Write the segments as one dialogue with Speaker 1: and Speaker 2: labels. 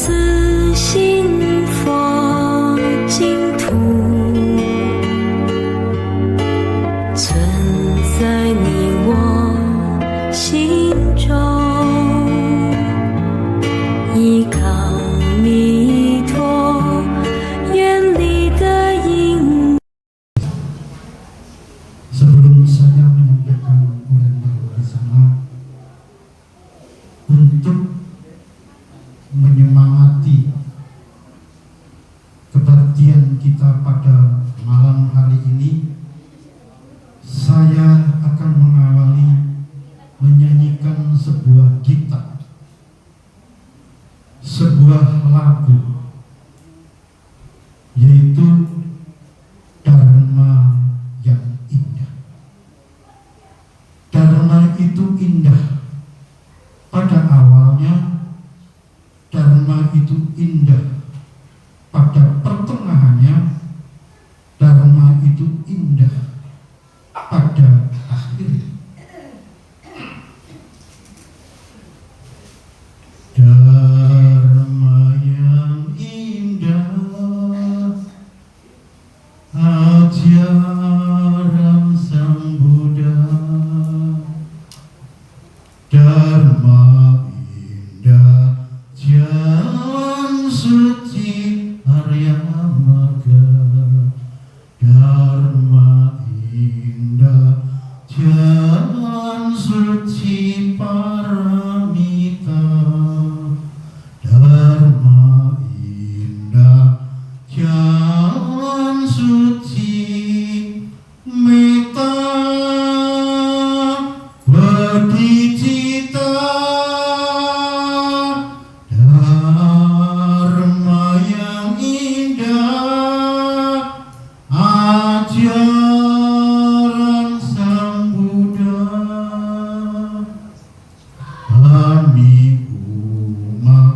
Speaker 1: 自信佛净土，存在你我心中，依靠弥陀愿力的引。
Speaker 2: Sebelum saya menyampaikan uraian di sana untuk menyemangati kebaktian kita pada malam hari ini, saya akan mengawali menyanyikan sebuah gita, sebuah lagu, yaitu Dharma yang indah. Dharma itu indah pada awalnya, Dharma itu indah pada pertengahannya, Dharma itu indah pada akhirnya. Dharma yang indah, ajaran Sang Buddha. Dharma indah, jalan suci Arya Marga. Dharma indah, jalan suci paramita. Dharma indah, jalan suci meta bodhicitta. Dharma yang indah, ajaran Sang Buddha. Kami umat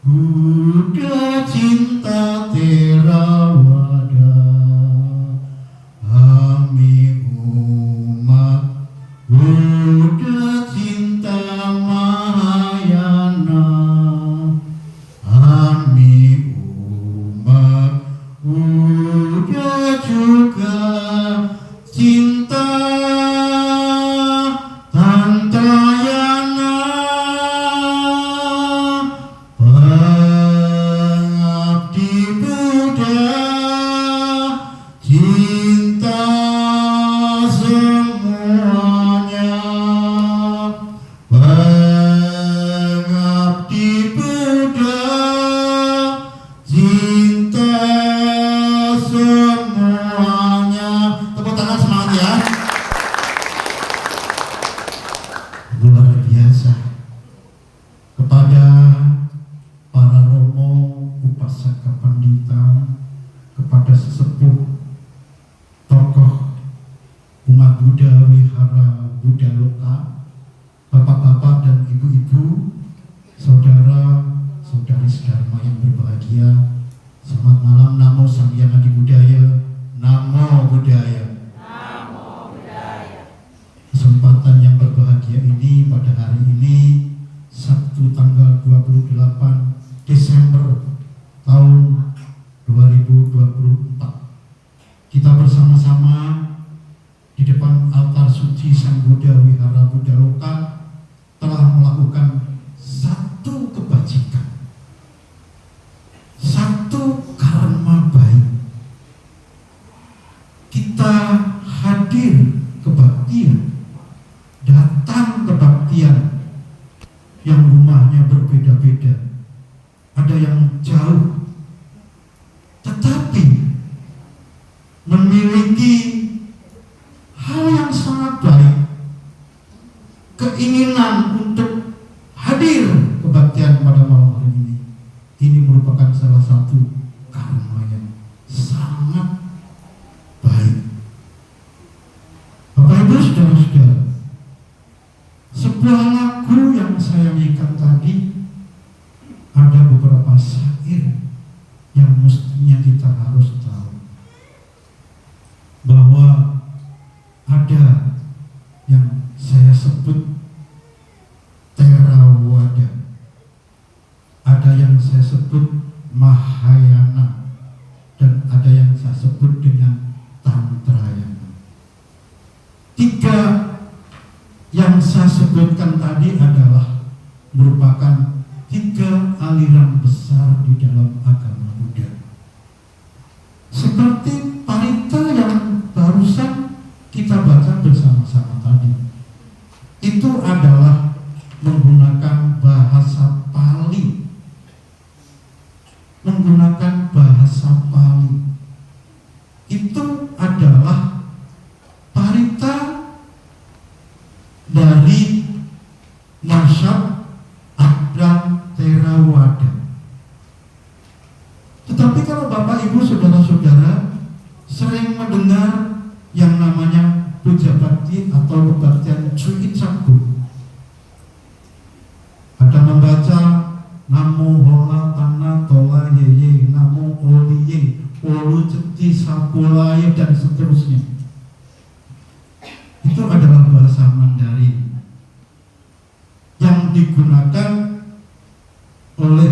Speaker 2: Buddha cinta Theravada, kami umat Buddha cinta Mahayana, kami umat Buddha juga cinta Tantrayana. Pengabdi Buddha cinta semuanya. Pengabdi Buddha cinta semuanya. Tepuk tangan semangat ya. Luar biasa. Kepada para romo, upasaka pandita, kepada sesepuh tokoh umat Buddha Wihara Buddha Loka, bapak-bapak dan ibu-ibu, saudara-saudari sedharma yang berbahagia, selamat malam. Namo Samgyang Adi Budaya. Namo Buddhaya. Kesempatan yang berbahagia ini pada hari ini, Sabtu tanggal 28 Desember tahun 2024, kita bersama-sama di depan altar suci Sang Buddha Wihara Buddha Loka telah melakukan satu kebajikan, satu karma baik. Kita hadir kebaktian, datang kebaktian yang rumahnya berbeda-beda, ada yang jauh, tetapi memiliki hal yang sangat baik, keinginan untuk hadir kebaktian pada malam hari ini. Ini merupakan salah satu karma yang sangat baik. Bapak Ibu saudara-saudara, sebuah lagu yang saya nyanyikan tadi, ada beberapa syair yang mestinya kita harus tahu, bahwa ada yang saya sebut Theravada, ada yang saya sebut Mahayana dan ada yang saya sebut dengan Tantrayana. 3 yang saya sebutkan tadi adalah merupakan 3 aliran besar di dalam agama Buddha. Seperti parita yang barusan kita baca bersama-sama tadi, itu adalah menggunakan bahasa Pali. Menggunakan bahasa Pali itu adalah parita dari mazhab Advaita Theravada. Tetapi kalau Bapak Ibu saudara-saudara sering mendengar yang namanya puja bakti atau kebaktian Cuit Cagung, ada membaca Namo Hola Tana Tola Yeye, Namo Oliye, Olu Ceti Sapulaye, dan seterusnya. Itu adalah bahasa Mandarin yang digunakan oleh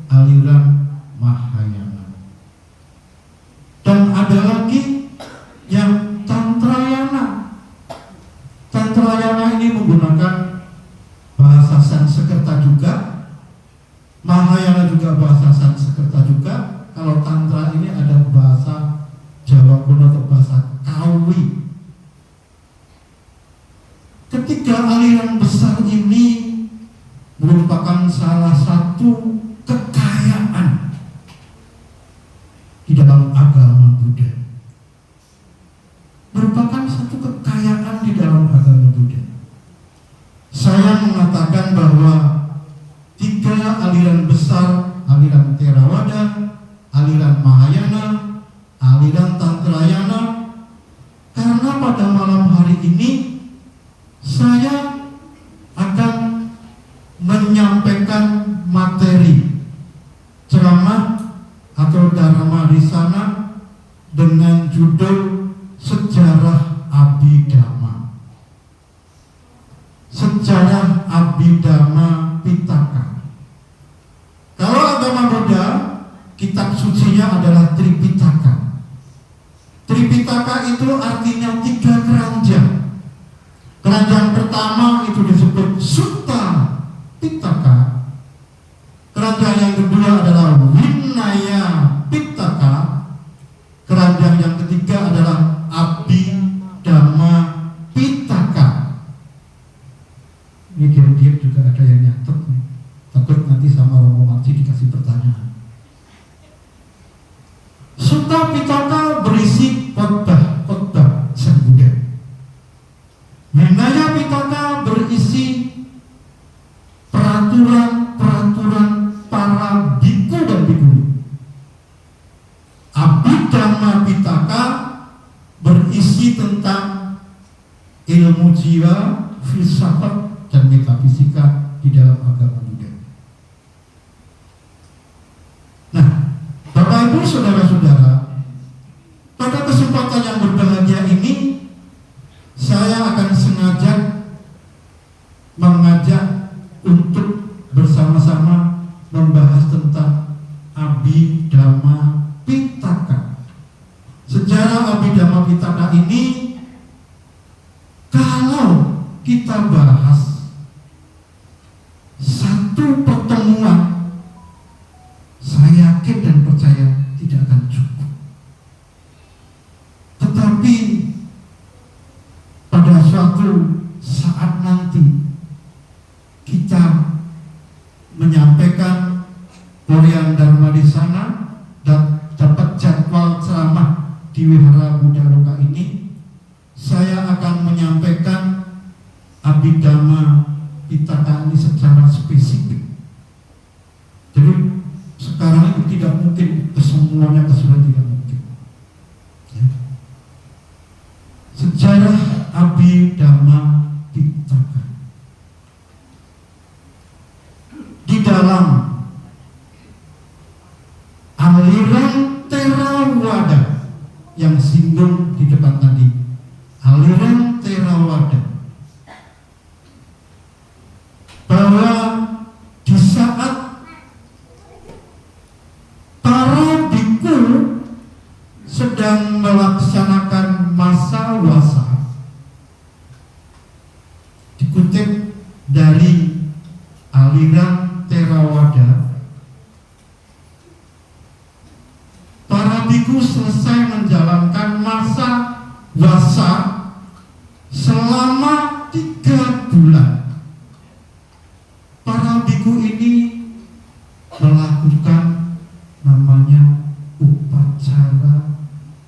Speaker 2: aliran Mahayana. Dan ada lagi yang Tantrayana. Tantrayana ini menggunakan bahasa Sanskerta juga, Mahayana juga bahasa Sanskerta juga. Kalau Tantra ini ada bahasa Jawa kuno atau bahasa Kawi. Ketiga aliran besar ini merupakan salah satu kekayaan di dalam agama Buddha. Merupakan satu kekayaan di dalam agama Buddha. Saya mengatakan bahwa 3 aliran besar, aliran Theravada, aliran Mahayana, aliran Tantrayana, karena pada malam hari ini saya akan menyampaikan materi ceramah atau dharma di sana dengan judul Sejarah Abhidhamma. Sejarah Abhidhamma Pitaka. Kalau agama Buddha, kitab sucinya adalah Tripitaka. Tripitaka itu artinya 3 keranjang. Keranjang pertama itu disebut Sutta Pitaka. Keranjang yang kedua adalah Vinaya Pitaka. Keranjang yang ketiga adalah Abhidhamma Pitaka. Ini diam-diam juga ada yang nyatet nih. Takut nanti sama Romo Marci dikasih pertanyaan. Sutta Pitaka berisi khotbah Sang Buddha. Vinaya Pitaka berisi peraturan-peraturan para biku dan bikuni. Abhidhamma Pitaka berisi tentang ilmu jiwa, filsafat, dan metafisika di dalam agama Buddha. Nah, Bapak Ibu saudara-saudara, pada kesempatan yang berbahagia ini saya akan sengaja mengajak untuk bersama-sama membahas tentang Abhidhamma Pitaka. Sejarah Abhidhamma Pitaka ini kalau kita bahas satu pertemuan, saya yakin dan percaya tidak akan cukup. Tetapi pada suatu saat nanti kita menyampaikan Korean Dharma di sana dan dapat jadwal ceramah di Wihara Buddha Loka ini, saya akan menyampaikan Abhidhamma Pitaka ini secara spesifik. Jadi sekarang itu tidak mungkin kesemuanya kesulitan, tidak mungkin. Ya. Sejarah Abhidhamma Pitaka di dalam aliran Theravada yang singgung di depan tadi, aliran Theravada, bahwa di saat sedang melaksanakan masa wasa. Dikutip dari aliran Theravada, para biku selesai menjalankan masa wasa selama 3 bulan. Para biku ini melakukan namanya upacara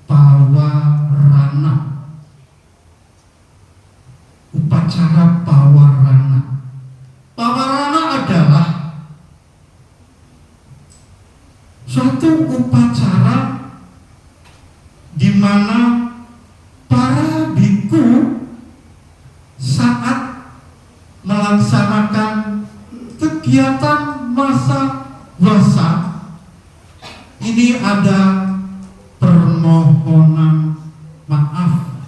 Speaker 2: pawarana. Upacara pawarana. Pawarana adalah suatu upacara di mana para biku saat melaksanakan kegiatan masa wasa ini ada permohonan maaf,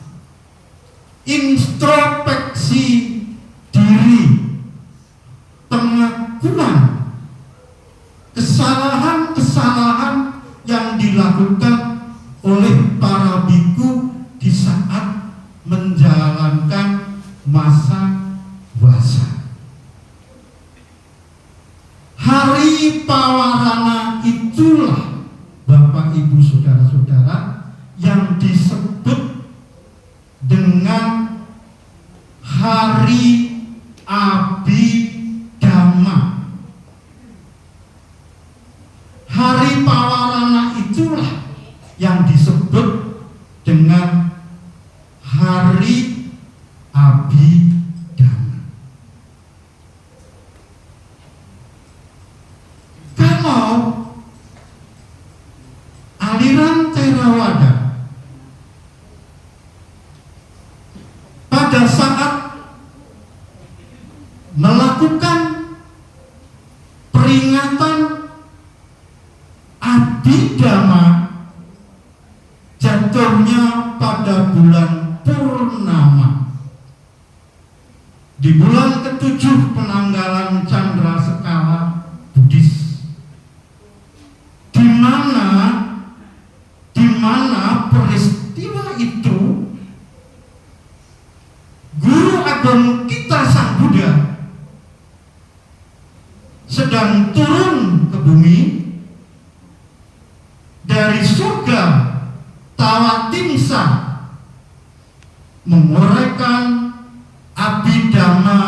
Speaker 2: introspeksi diri, pengakuan kesalahan-kesalahan yang dilakukan oleh para biku di saat menjalankan masa wasa. Hari pawarana itulah Bapak Ibu Saudara-saudara yang disebut dengan Hari Abhidhamma. Hari pawarana itulah yang disebut dengan Hari Abhidhamma. Kalau aliran Theravada pada saat melakukan peringatan Abhidhamma jatuhnya pada bulan purnama, di bulan ke-7 penanggalan Chandra Sekala Buddhis, di mana peristiwa itu Guru Agung kita Sang Buddha sedang turun ke bumi dari surga Tawatimsa, menguraikan Abhidhamma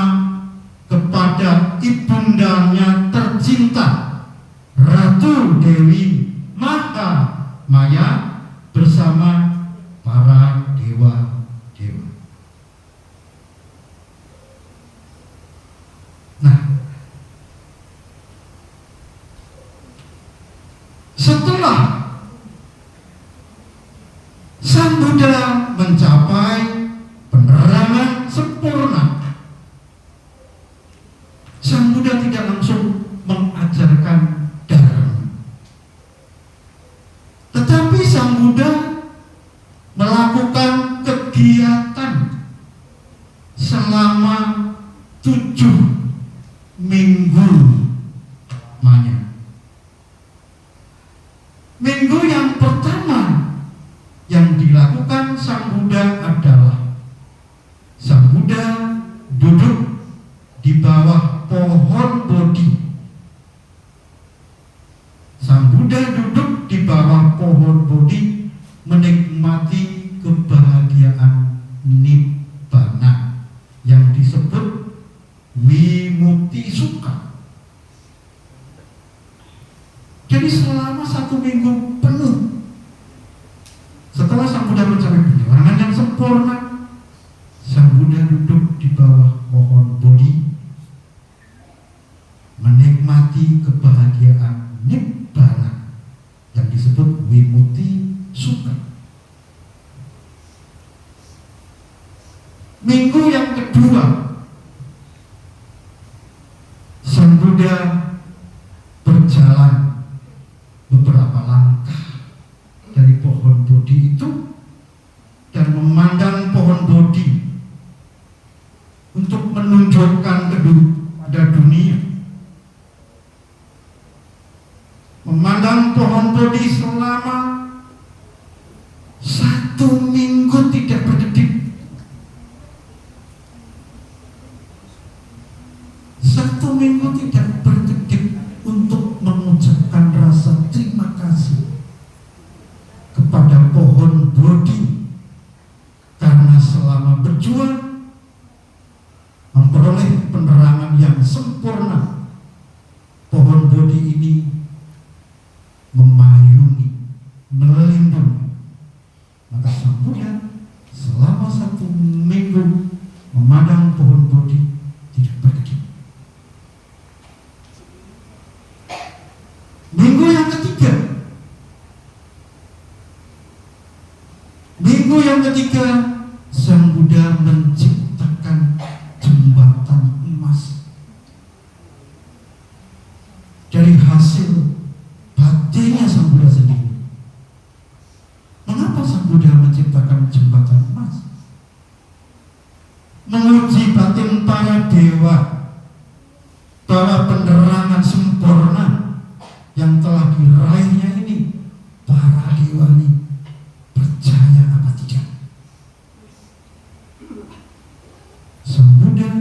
Speaker 2: kepada ibundanya tercinta Ratu Dewi Mahamaya bersama para dewa-dewa. Nah, setelah Sang Buddha mencapai penerangan sempurna, Sang Buddha tidak langsung mengajarkan dharma, tetapi Sang Buddha melakukan kegiatan selama 7 minggu lamanya. Minggu yang pertama yang dilakukan Sang Buddha adalah Sang Buddha duduk di bawah pohon Bodhi. Sang Buddha duduk di bawah pohon Bodhi menikmati kebahagiaan Nibbana yang disebut Vimutti Sukha. Jadi selama 1 minggu penuh setelah Sang Buddha mencapai penerangan yang sempurna, Sang Buddha duduk di bawah pohon Bodhi menikmati kebahagiaan Nibbana yang disebut Vimutti Sukha. Minggu yang kedua, Sang Buddha berjalan beberapa langkah dari pohon Bodhi itu dan memandang pohon Bodhi untuk menunjukkan kepada dunia. Memandang pohon Bodhi selama ketiga, Sang Buddha menciptakan jembatan emas dari hasil batinnya Sang Buddha sendiri. Mengapa Sang Buddha menciptakan jembatan emas? Menguji batin para dewa bahwa penerangan sempurna yang telah diraihnya ini, para dewa ini percaya apa tidak. Sang Buddha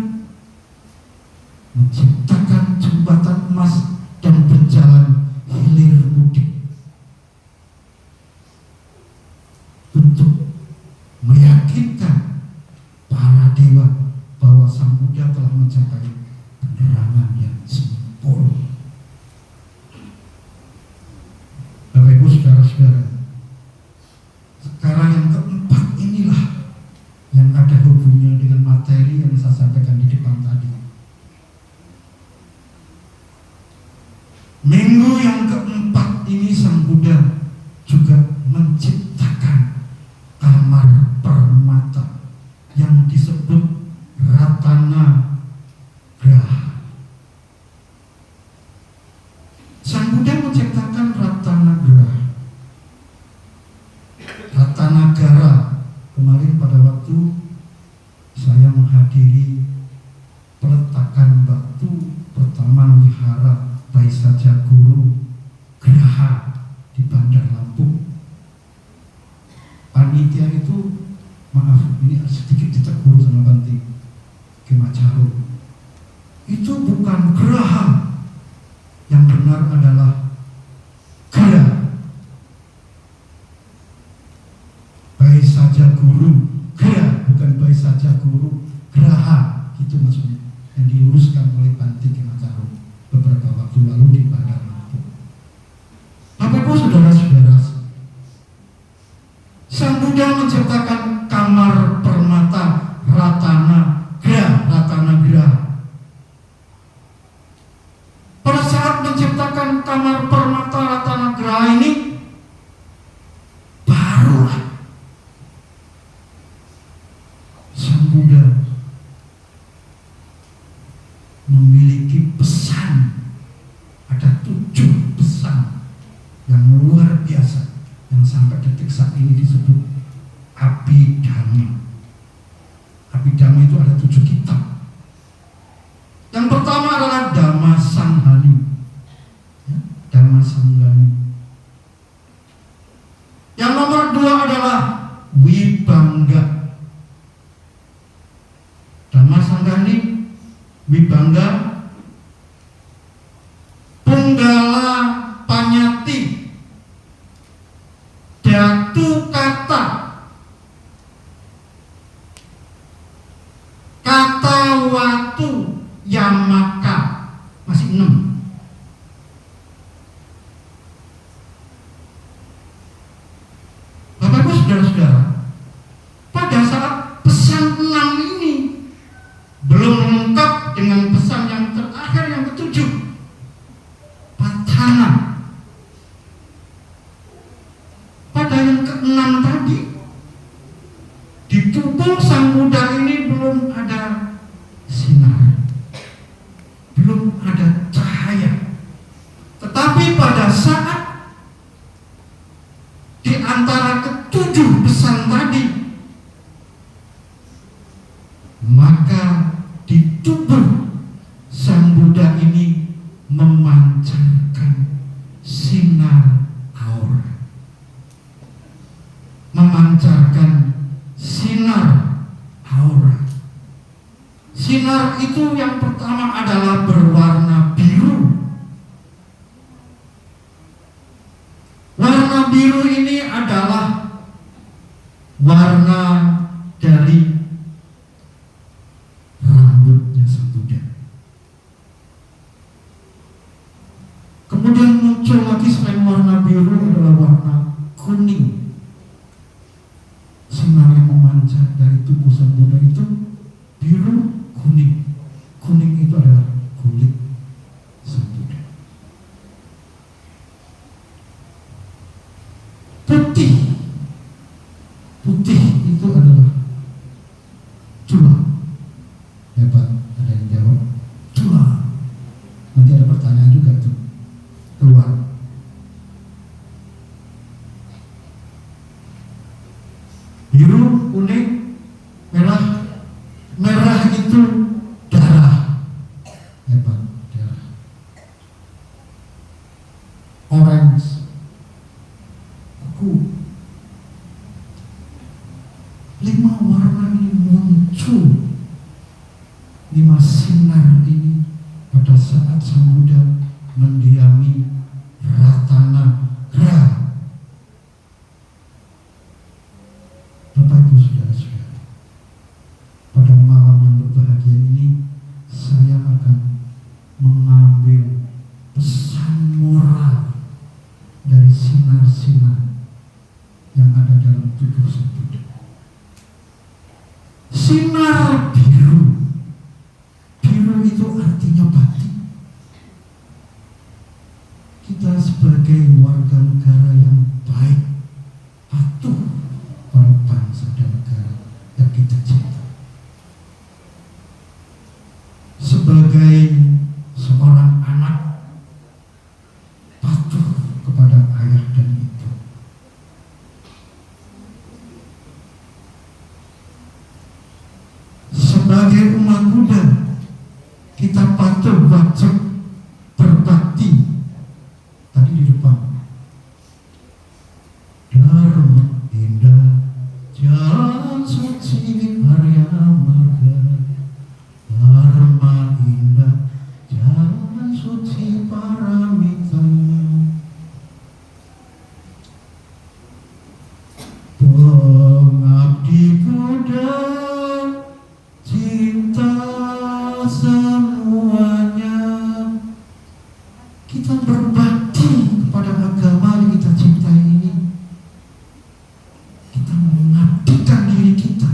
Speaker 2: menciptakan jembatan emas dan berjalan hilir mudik untuk meyakinkan para dewa bahwa Sang Buddha telah mencapai penerangan yang sempurna. Bapak Ibu saudara-saudara, sekarang yang keempat inilah yang ada hubungannya dengan materi yang saya sampaikan di depan tadi. Minggu yang keempat ini Sang Buddha juga menciptakan kamar permata yang disebut Ratana Graha. Sang Buddha menciptakan Ratana Graha. Ratana Graha, kemarin pada waktu saya menghadiri peletakan batu pertama wihara Baisaja Guru Graha di Bandar Lampung. Panitia itu, maaf ini sedikit ditegur sama Banti Kemacaro, itu bukan Graha, yang benar adalah Graha. Baisaja Guru Graha, bukan Baisaja Guru Graha, itu maksudnya, yang diluruskan oleh Banti Kemacaro beberapa waktu lalu di Bandar Lampung. Bapak Ibu saudara-saudara, Sang Buddha menciptakan kamar permata Ratana Graha. Pada saat menciptakan kamar permata Ratana Graha ini, barulah Sang Buddha memiliki pesan. Ada 7 pesan yang luar biasa yang sampai detik saat ini disebut Abhidhamma. Abhidhamma itu ada 7 kitab. Yang pertama adalah Dhamma Sanghani, ya, Dhamma Sanghani. Yang nomor 2 adalah Vibhanga. Dhamma Sanghani, Vibhanga, Punggala Panyati, Datu Kata, Kata Watu, Yamaka, masih 6. Bapak Ibu saudara-saudara, pada saat pesan 6 ini belum lengkap dengan pesan yang terakhir yang ke-7, Patana. Pada yang ke-6 tadi, di tubuh Sang Buddha ini belum ada sinar, belum ada cahaya. Tetapi pada saat di antara ke-7 pesan tadi, maka di tubuh Sang Buddha ini memancarkan sinar aura, memancarkan sinar aura. Sinar itu yang pertama adalah berwarna biru. Warna biru ini adalah warna dari rambutnya Sang Buddha. Kemudian muncul lagi selain warna biru adalah warna kuning. Sinar yang memancar dari tubuh Sang Buddha itu biru, kuning. Kuning itu adalah kulit Sang Buddha. Putih. Putih itu biru, kuning, merah. Merah itu darah. Hebat, darah. Orange, kuku. 5 warna ini muncul, 5 sinar ini pada saat Sang Buddha mendiami Ratana Geraha. Bapak Ibu Saudara-saudara, pada malam yang berbahagia ini saya akan mengambil pesan moral dari sinar-sinar yang ada dalam tubuh Sang Buddha. Sinar biru. Biru itu artinya bakti. Kita sebagai warga negara yang baik, patuh pada bangsa dan negara yang kita cinta. Sebagai seorang anak, patuh kepada ayah dan ibu. Sebagai umat Buddha, kita patuh wajib berbakti. Tadi di depan, Dharma indah, jalan suci Arya Marga. Dharma indah, jalan suci paramita. Pengabdi Buddha, cinta semuanya. Kita berbakti kepada agama yang kita cintai ini. Kita mengabdikan diri kita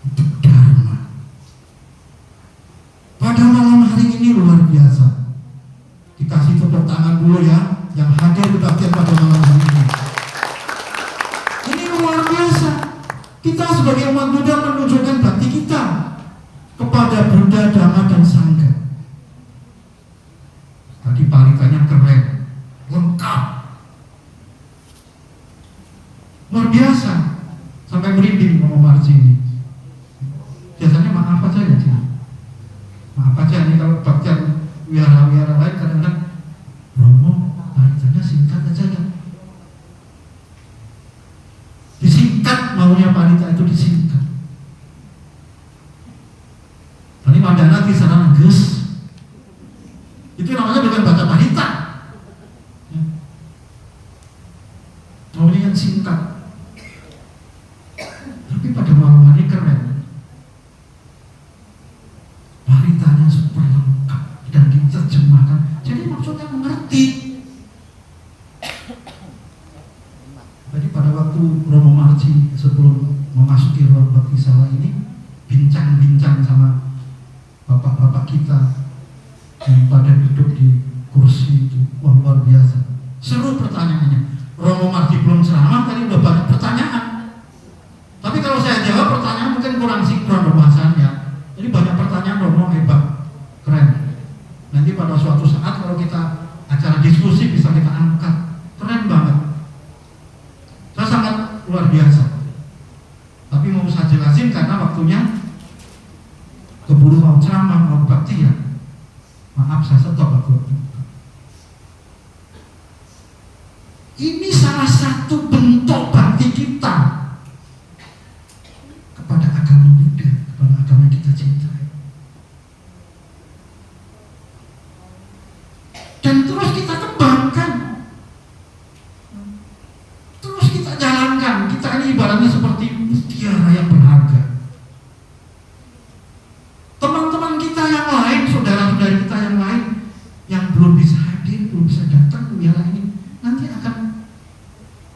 Speaker 2: untuk Dharma. Pada malam hari ini luar biasa. Dikasih tepuk tangan dulu ya, yang hadir kebaktian pada malam hari ini. Ini luar biasa. Kita sebagai umat Buddha menunjukkan bakti kita kepada Buddha, Dhamma, dan Sangha. Tadi paritanya keren, lengkap, luar biasa, sampai merinding Romo Marci ini. Biasanya maaf aja ya, maaf aja nih kalau baktian wihara-wihara lain kadang-kadang Romo paritanya singkat aja ya. Disingkat, maunya parita itu disingkat. Tadi Mandana di sana Gus. Itu namanya bukan baca parita. Ya. Maunya yang singkat. Tapi pada malam hari keren. Paritanya super lengkap dan diterjemahkan. Jadi maksudnya mengerti. Tadi pada waktu Romo Marci sebelum memasuki ruang bakti sala ini bincang-bincang sama bapak-bapak kita yang pada duduk di kursi itu. Wah, luar biasa. Seru pertanyaannya. Romo Marci belum ceramah tadi udah banyak pertanyaan. Tapi kalau saya jawab pertanyaan mungkin kurang sinkron pembahasannya. Jadi banyak pertanyaan Romo hebat, keren. Nanti pada suatu saat kalau kita acara diskusi bisa kita angkat. Keren banget. Saya sangat luar biasa. Tapi mau saya jelasin karena waktunya keburu mau ceramah, mau bakti ya. Maaf saya stop waktu. Ini salah satu bentuk bakti kita kepada agama Buddha, kepada agama yang kita cintai. Dan terus kita kembangkan. Terus kita jalankan. Kita ini ibaratnya seperti mutiara yang berharga. Teman-teman kita yang lain, saudara-saudari kita yang lain yang belum bisa hadir, belum bisa datang ke wihara ini, nanti akan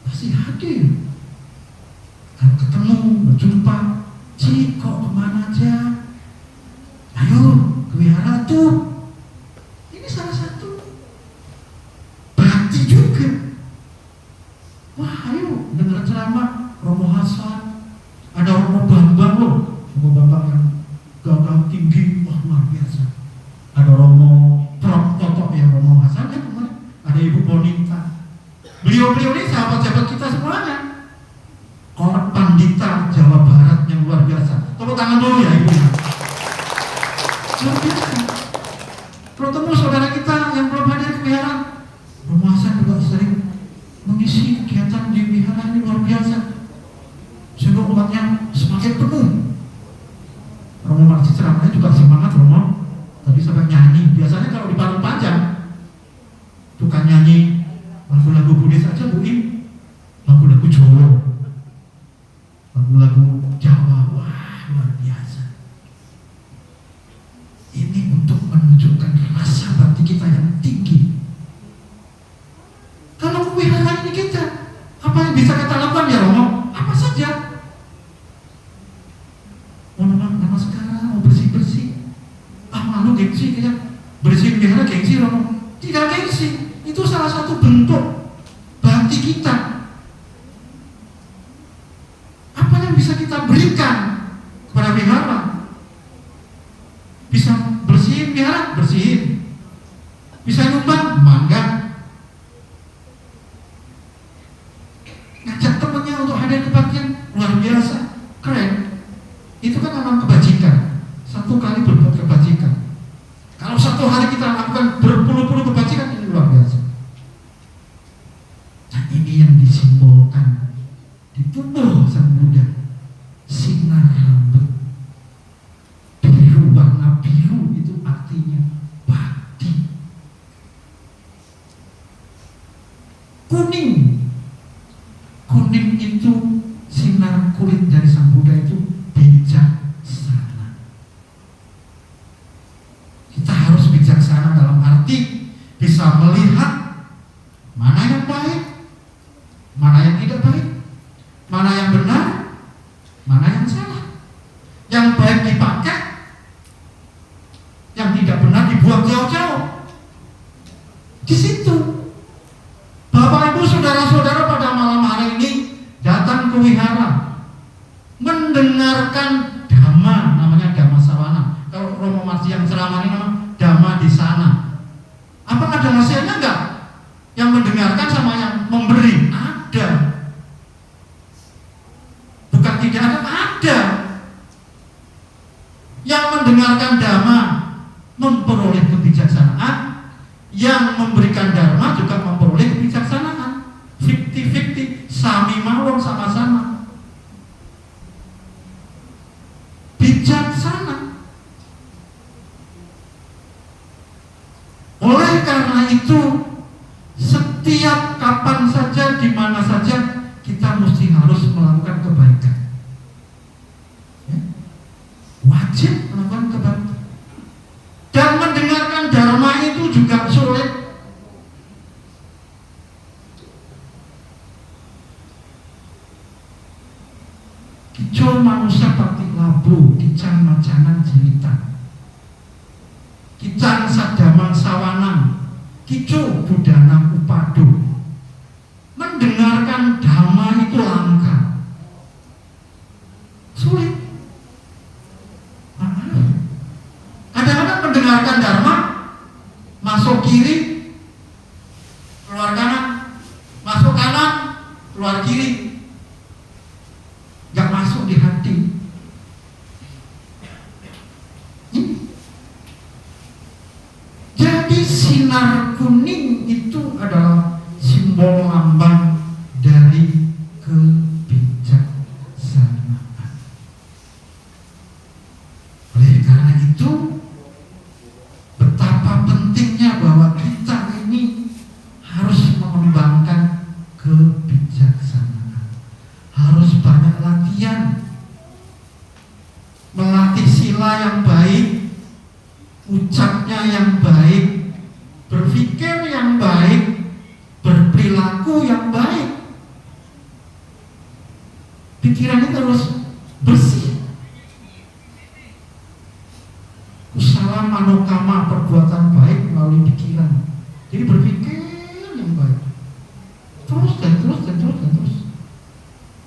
Speaker 2: pasti hadir. Akan ketemu, berjumpa. Cik, kok kemana aja? Ayo ke wihara tuh. Ini salah satu bakti juga. Wah, ayo dengar ceramah Romo Hasan. Ada Romo Bambang loh, Romo Bambang yang gagah tinggi, wah luar biasa. Ada Romo Prof Toto ya, Romo Hasan kan kemarin. Ada Ibu Bonita. Beliau-beliau ini sahabat-sahabat kita semuanya. tangan dulu ya Ibu. Luar biasa. Kalau temu saudara kita yang belum hadir ke wihara, Romo Hasan juga sering mengisi kegiatan di wihara ini luar biasa, sehingga umatnya semakin penuh. Romo Marci ceramahnya juga semangat Romo. Tadi sampai nyanyi. Biasanya kalau di Parung Panjang bukan nyanyi lagu-lagu Buddhis saja Bu Im, lagu-lagu Jawa, lagu-lagu Jawa. Wah, luar biasa. Ini untuk menunjukkan rasa bakti kita yang tinggi. Kalau wihara ini kita, apa yang bisa kita lakukan ya Romo? Apa saja? Mau nama sekarang, mau bersih-bersih. Malu gengsi kita bersihin wihara gengsi Romo? Tidak gengsi. Itu salah satu bentuk bakti kita. Apa yang bisa kita berikan kepada wihara? Bisa bersihin wihara, bersihin. Bisa nyumbang, bangga. Ngajak temannya untuk hadir kebaktian, luar biasa, keren. Itu kan memang kebajikan. Satu kali berbuat kebajikan. Kalau satu hari kita lakukan berpuluh-puluh kebajikan, ini luar biasa. Nah, ini yang disimbolkan di tubuh Sang Buddha. Sinar rambut biru, warna biru itu artinya bakti. Kuning itu sinar kulit dari Sang Buddha itu bijaksana. Kita harus bijaksana dalam arti bisa melihat mana yang baik, mana yang tidak baik, mana yang benar, mana yang salah. Yang baik dipakai, yang tidak benar dibuang jauh-jauh. Di situ Bapak Ibu saudara-saudara pada malam hari ini datang ke wihara, mendengarkan dhamma, namanya dhamma sawana. Kalau Romo Marci yang ceramah ini namanya dhamma di sana. Apa ada hasilnya enggak? Yang mendengarkan sama yang memberi ada. Bukan tidak ada. Yang mendengarkan dhamma memperoleh kebijaksanaan, yang memberikan dharma juga memperoleh kebijaksanaan. 50-50, sami mawon, sama-sama bijaksana. Oleh karena itu, setiap kapan saja, di mana saja, kita mesti harus melakukan kebaikan. Ya? Wajib melakukan kebaikan. Dan mendengarkan dharma itu juga sulit. Kico manusia pati labu, kicang macanan jilitan, kicang sadamang sawanang, kico budanang upadu. Mendengarkan dhamma itu langka, sulit. Kadang-kadang mendengarkan dharma masuk kiri, keluar kanan, masuk kanan, keluar kiri, gak masuk di hati. Jadi sinar kuning itu adalah simbol lambang dari kebijaksanaan. Oleh karena itu, betapa pentingnya bahwa kita ini harus mengembangkan kebijaksanaan. Harus banyak latihan, melatih sila yang baik, ucapnya yang baik, berpikir yang baik, berperilaku yang baik. Pikirannya terus bersih. Kusala manokama, perbuatan baik melalui pikiran. Jadi berpikir yang baik. Terus dan terus dan terus dan terus.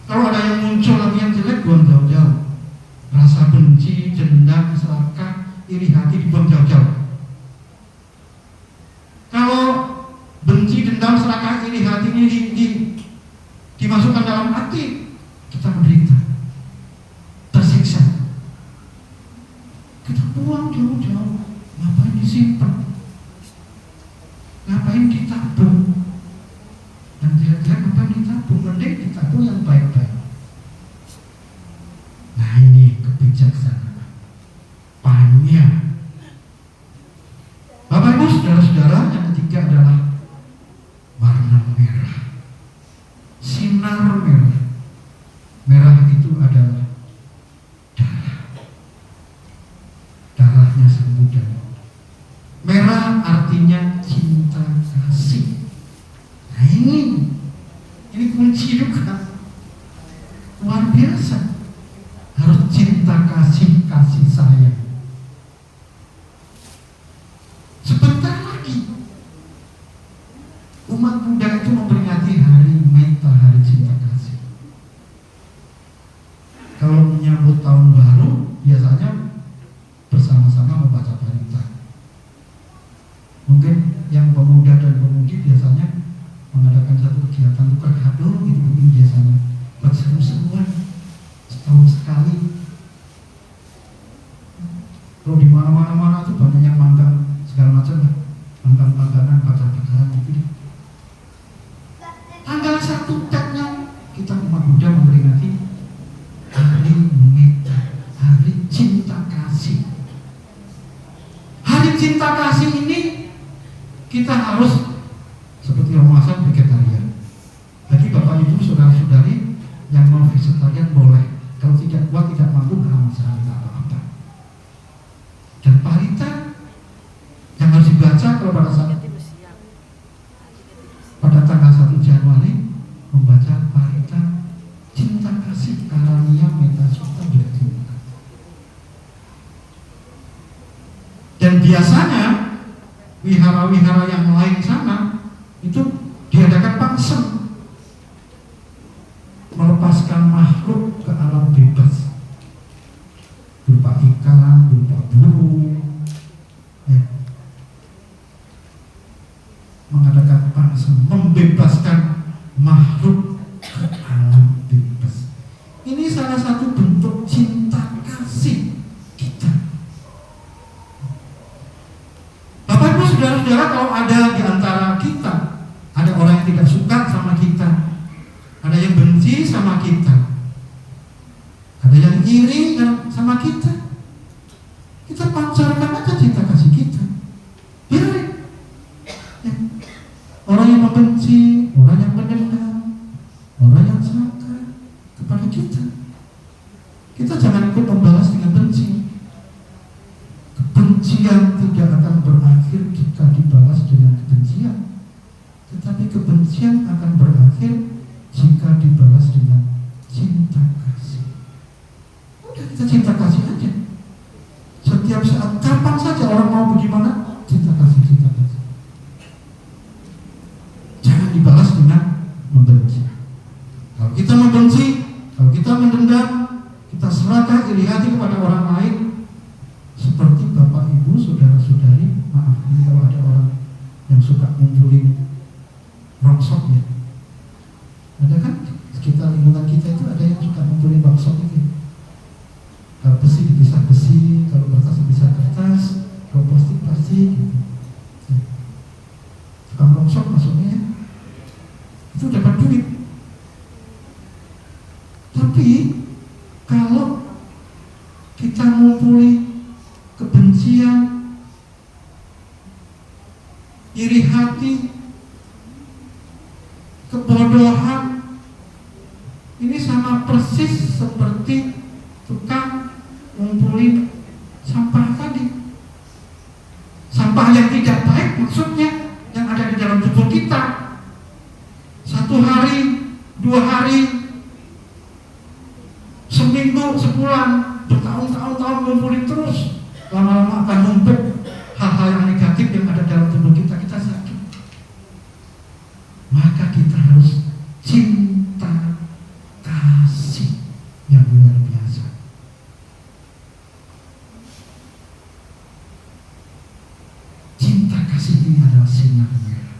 Speaker 2: Kalau ada yang muncul lagi yang jelek, buang jauh-jauh. Rasa benci, dendam, serakah, iri hati dibuang jauh-jauh. Kalau benci, dendam, serakah, iri hati ini dimasukkan dalam hati, kita menderita, tersiksa. ngapain ditabung? Yang jelek-jelek ngapain ditabung? Mending ditabung yang baik-baik. Nah, ini kebijaksanaan. Banyak. Bapak Ibu saudara-saudara, yang ketiga adalah warna merah. Sinar merah. Merah itu adalah darah. Darahnya Sang Buddha. Merah artinya cinta kasih. Nah, ini kunci juga. Luar biasa. Harus cinta kasih, kasih sayang. Sebentar lagi umat Buddha itu memperingati hari Metta, hari cinta kasih. Kalau menyambut tahun baru, biasanya bersama-sama membaca parita. Mungkin yang pemuda dan pemudi biasanya mengadakan satu kegiatan tukar kado gitu, biasanya buat seru-seruan setahun sekali. Kalau di mana-mana tuh banyak yang manggang segala macam lah, manggang-manggangan, pacar-pacaran gitu. Tanggal 1 Tetnya kita umat Buddha memperingati hari Metta, hari cinta kasih. Hari cinta kasih ini kita harus seperti Ramadan vegetarian. Jadi Bapak Ibu saudara-saudari yang mau vegetarian boleh. Kalau tidak kuat, tidak mampu, nggak masalah, tidak apa-apa. Dan parita yang harus dibaca kalau pada tanggal 1 Januari membaca parita cinta kasih karania metta sutta bidadari. Dan biasanya wihara-wihara yang lain sana itu diadakan pangsem, melepaskan makhluk ke alam bebas berupa ikan, berupa burung, ya. Mengadakan pangsem, membebaskan makhluk ke alam bebas. Ini salah satu bentuk cinta kasih kita. Bapak Ibu saudara-saudara, kalau ada di antara kita ada orang yang tidak suka sama kita, ada yang benci sama kita, ada yang iri sama kita, kita pancarkan aja cinta kasih kita. Biarin. Ya. Orang yang membenci, orang yang mendendam, orang yang sangka kepada kita jangan ikut membalas dengan benci. Kebencian tidak akan berakhir jika dibalas dengan kebencian, tetapi kebencian akan berakhir jika dibalas dengan cinta kasih. Udah, kita cinta kasih aja. Setiap saat, kapan saja orang mau bagaimana, cinta kasih, cinta kasih. Jangan dibalas dengan membenci. Kalau kita membenci, kalau kita mendendam, kita serahkan iri hati kepada orang lain. Seperti Bapak Ibu, saudara-saudari, maaf ini kalau ada orang yang suka ngumpulin rongsok ya. Ada kan sekitar lingkungan kita itu ada yang suka ngumpulin rongsok itu. Kalau besi dipisah besi, kalau kertas dipisah kertas, kalau plastik gitu. Tukang rongsok maksudnya itu dapat duit. Tapi kalau kita ngumpulin kebencian, iri hati, kebodohan, ini sama persis seperti tukang ngumpulin sampah tadi. Sampah yang tidak baik maksudnya yang ada di dalam tubuh kita. 1 hari, 2 hari, seminggu, sebulan, bertahun-tahun ngumpulin terus, lama-lama akan numpuk hal-hal yang negatif yang ada dalam tubuh kita, kita sakit. Maka kita harus cinta kasih yang luar biasa. Cinta kasih ini adalah sinar merah.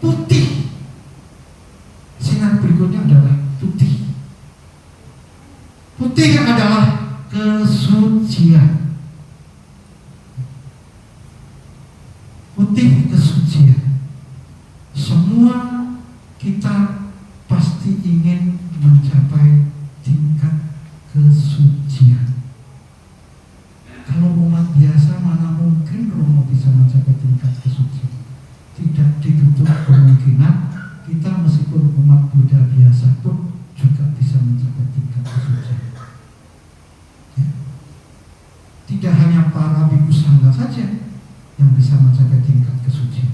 Speaker 2: Putih. Sinar berikutnya adalah putih. Putih adalah kesucian. putih kesucian. Semua kita pasti ingin mencapai tingkat kesucian. Kalau umat biasa mana mungkin Romo bisa mencapai tingkat kesucian? Tidak ditutup kemungkinan kita meskipun umat Buddha biasa pun juga bisa mencapai tingkat kesucian. Ya. Tidak hanya para bhikkhu sangga saja yang bisa mencapai tingkat kesucian.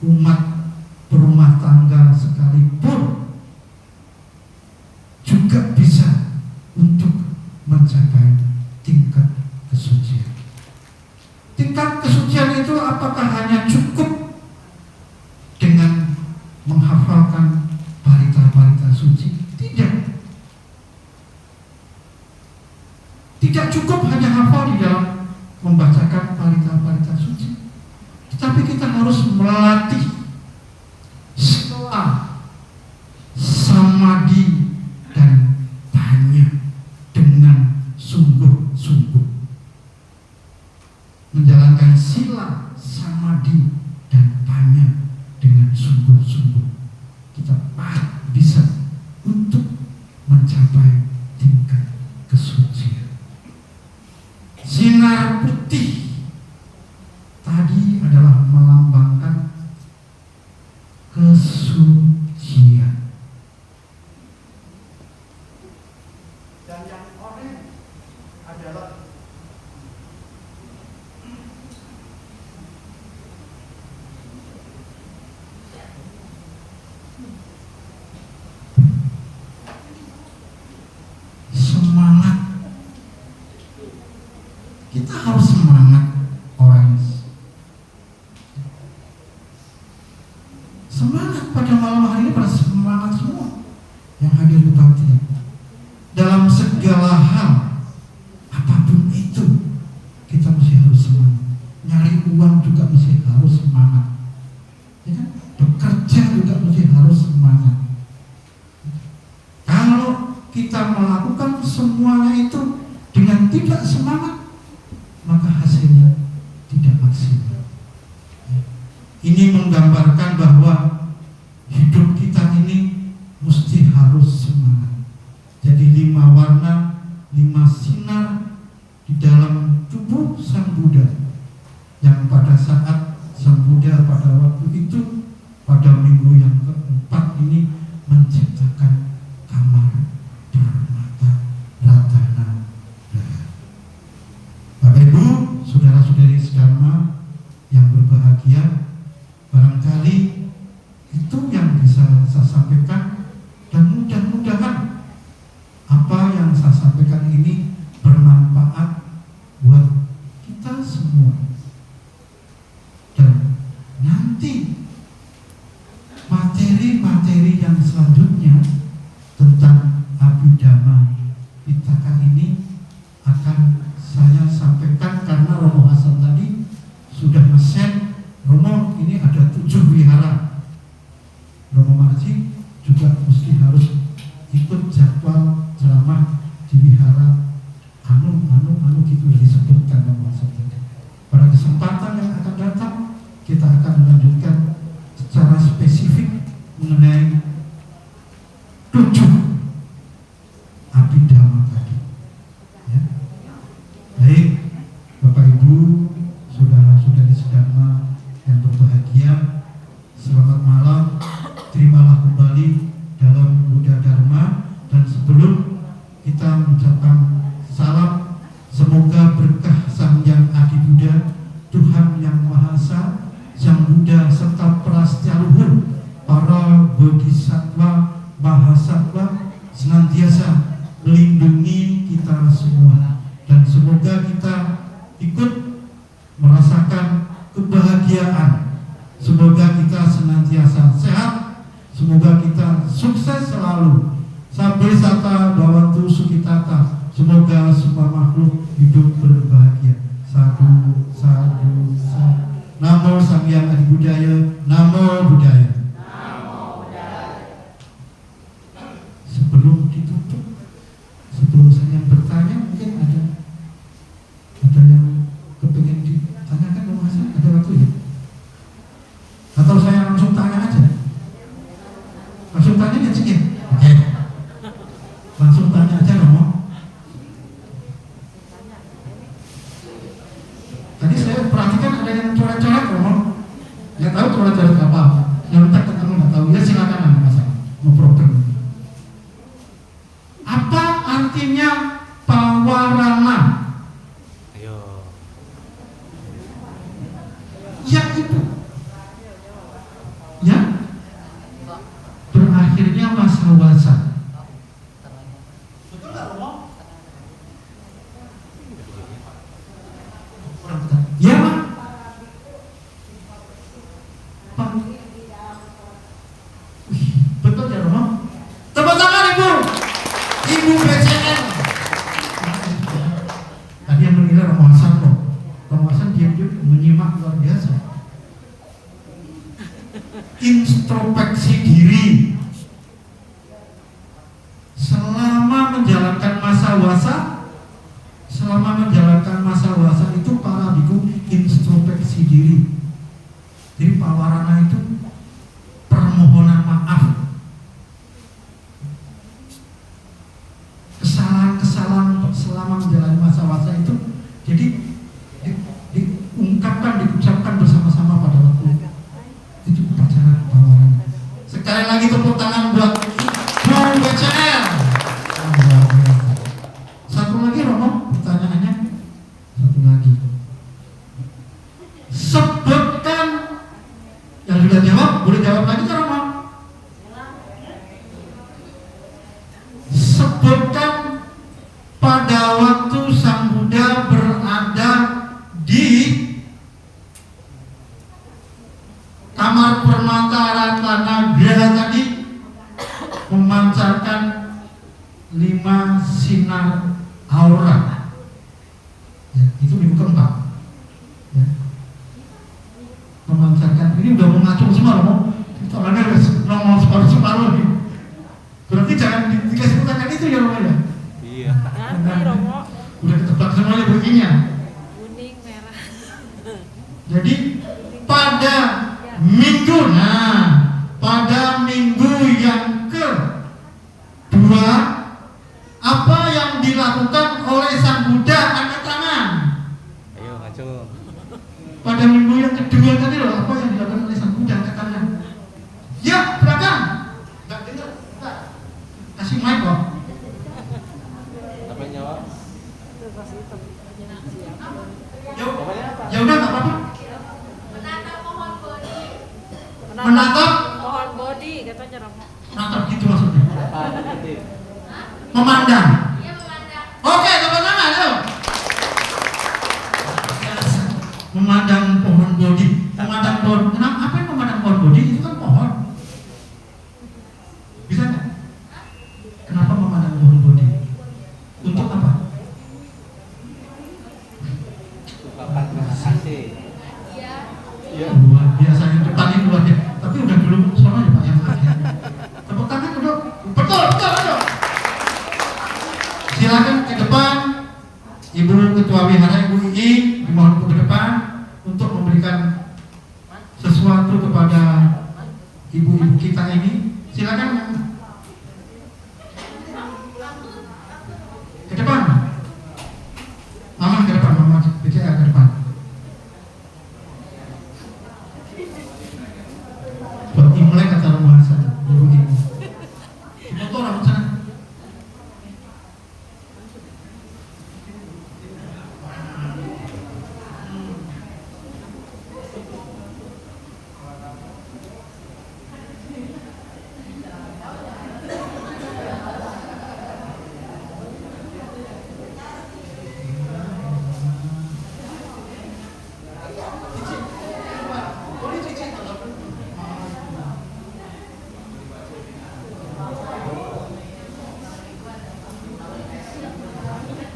Speaker 2: Umat berumah tangga sekalipun juga bisa untuk mencapai tingkat kesucian. Tingkat kesucian itu apakah hanya cukup dengan menghafalkan parita-parita suci? Tidak. Tidak cukup hanya hafal di dalam membacakan parita-parita suci, tetapi kita harus melatih sila, samadhi, dan panya dengan sungguh-sungguh. Menjalankan sila, samadhi, dan panya dengan sungguh-sungguh, kita bisa untuk mencapai tingkat kesucian. Sinar putih tadi adalah melambangkan kesucian. Dan yang oranye adalah semangat. Kita harus semangat, orange. Semangat pada malam hari ini, pada semangat semua yang hadir di kebaktian. Dalam segala hal, apapun itu, kita mesti harus semangat. Nyari uang juga mesti harus semangat. Ya kan? Bekerja juga mesti harus semangat. Kalau kita melakukan semuanya itu dengan tidak semangat, maka hasilnya tidak maksimal. Ini menggambarkan bahwa hidup kita ini mesti harus semangat. Jadi 5 warna, 5 sinar di dalam tubuh Sang Buddha, yang pada saat Sang Buddha pada waktu itu, pada minggu yang keempat ini menciptakan kamar permata ratana. Bapak Ibu, saudara-saudari sedharma yang berbahagia, barangkali itu yang bisa saya sampaikan, dan mudah-mudahan apa yang saya sampaikan ini bermanfaat buat kita semua. Dan nanti materi-materi yang selanjutnya tentang Abhidhamma Pitaka ini akan saya sampaikan, karena Romo Hasan tadi sudah mesen, Romo ini ada 7 wihara. Romo Marji juga mesti harus ikut jadwal ceramah di wihara anu gitu disebutkan Romo Hasan tadi. Pada kesempatan yang akan datang kita akan melanjutkan secara spesifik mengenai 7 Abhidhamma tadi. Ya. Baik, Bapak Ibu, saudara-saudari sedharma yang berbahagia, selamat malam. Terimalah kembali dalam Buddha Dharma. Dan sebelum kita mengucapkan salam, semoga berkah Sang Yang Adi Buddha, Tuhan Yang Maha Esa, Sang Buddha serta prastya luhur para bodhisattva mahasatwa senantiasa melindungi kita semua, dan semoga kita ikut merasakan kebahagiaan. Semoga kita senantiasa sehat, semoga kita sukses selalu. Sabbe sata bhavantu sukhitata. Semoga semua makhluk hidup berbahagia. Sadhu, sadhu, sadhu. Namo Sang Hyang Adi Buddhaya. Namo Buddhaya. Sebelum ditutup, sebelum saya bertanya, mungkin ada yang kepingin ditanyakan, Romo Hasan, ada waktu ya? Atau saya langsung tanya aja? Langsung tanya ya Cik? Oke. Langsung tanya aja Romo. Tadi saya perhatikan ada yang coret-coret Romo. Nggak tahu coret-coret apa. Nyontek ketemu nggak tahu. Ya silakan lah masalah. No problem. Apa artinya pawarana?
Speaker 3: Ayo.
Speaker 2: Ya itu. Ya. Berakhirnya masa-masa. Betul nggak Romo? Ya Pak. Pak. Betul ya Romo? Tepuk tangan Ibu. Ibu BCL. Tadi yang menilai Romo Hasan loh. Romo Hasan diam-diam menyimak luar biasa. Introspeksi diri. Selama menjalankan masa wasa itu para biku introspeksi diri. Jadi pawarana itu permohonan maaf. Kesalahan selama menjalani masa wasa itu jadi diungkapkan, diucapkan bersama-sama pada waktu itu upacara pawarana. Sekali lagi tepuk tangan buat Bu BCL. Satu lagi Romo, pertanyaannya satu lagi. Sebutkan yang sudah jawab, boleh jawab lagi kan Romo? Sebutkan pada waktu Sang Buddha berada di kamar permata Ratanagraha tadi memancarkan 5 sinar aura. Ya, itu minggu keempat. Ya. Memancarkan, ini udah mau ngacung semua Romo. Soalnya ngomong separuh nih. Berarti jangan dikasih pertanyaan itu ya Romo ya?
Speaker 3: Iya.
Speaker 4: Nanti Romo.
Speaker 2: Udah ketebak semuanya begininya.
Speaker 4: Kuning, merah.
Speaker 2: Jadi pada minggu, pada minggu yang kedua, apa yang dilakukan oleh Sang Buddha? Angkat tangan.
Speaker 3: Ayo ngacung.
Speaker 2: Pada minggu yang kedua tadi loh, apa yang dilakukan oleh Sang Buddha? Angkat tangan. Ya, belakang. Nggak dengar. Kasih mic kok.
Speaker 3: Apa yang jawab?
Speaker 2: Ya udah nggak apa-apa.
Speaker 4: Menatap
Speaker 2: Menatap.
Speaker 4: pohon bodi katanya Romo.
Speaker 2: Menatap gitu maksudnya.
Speaker 3: Apa?
Speaker 2: Memandang. Oke, tepuk tangan, ayo. Memandang pohon bodi. Memandang pohon. Kenapa? Apa yang memandang pohon bodi? Itu kan pohon. Bisa nggak? Kenapa memandang pohon bodi? Untuk apa?
Speaker 3: Ungkapan terima kasih. Iya.
Speaker 2: Luar biasa yang depan ini luar biasa. Tapi udah dulu soalnya Pak yang akhir. Tepuk tangan dulu. Betul, ayo. Silakan ke depan. Ibu Ketua Wihara, Ibu Ii, dimohon ke depan untuk memberikan sesuatu kepada ibu-ibu kita ini. Silakan ke depan. Mama ke depan, Mama BCL ke depan. Buat Imlek kata Romo Hasan, ibu-ibu. Foto rambut sana.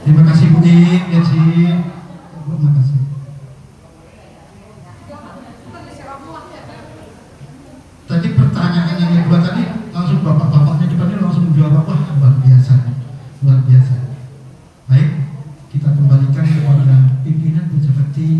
Speaker 2: Terima kasih Bu Ing, ya sih. Terima kasih. Tadi pertanyaan yang kedua tadi langsung bapak-bapaknya depannya langsung menjawab, wah luar biasa, luar biasa. Baik, kita kembalikan kepada pimpinan Bu Jabati